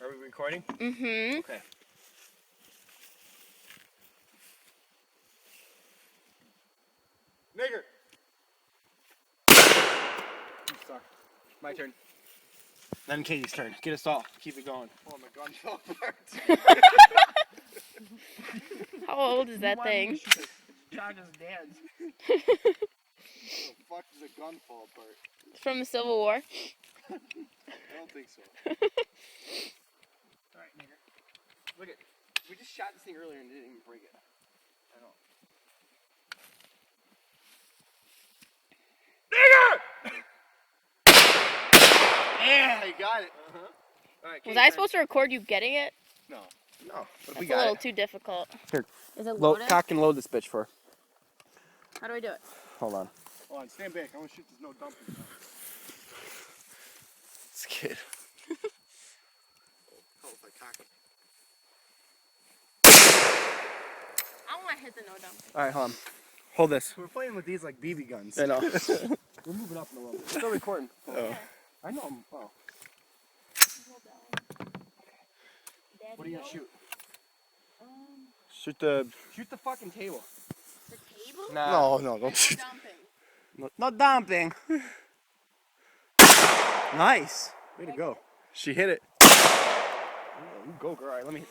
Are we recording? Mm-hmm. Okay. Nigger! You suck. My turn. Then Katie's turn. Get us all. Keep it going. Oh, my gun fell apart. How old is that thing? John is dad's. The fuck does a gun fall apart? It's from the Civil War. I don't think so. Alright, nigger. Look at, we just shot this thing earlier and didn't even break it. I know. Nigger! Yeah, you got it. Alright, Was I supposed to record you getting it? No. No. But That's we a got little it. too difficult. Here. Is it loaded? Cock and load this bitch for. How do I do it? Hold on. Hold on, stand back. I want to shoot this no dumping. This kid. Oh, if I cock it. I want to hit the no dumping. Alright, hold on. Hold this. We're playing with these like BB guns. I know. We're moving up in a little bit. Still recording. Oh. I know. Oh. What are you gonna shoot? Shoot the fucking table. The table? Nah. No, don't No shoot. dumping. No dumping. Nice. Way to go. She hit it. You go, girl. All right, let me.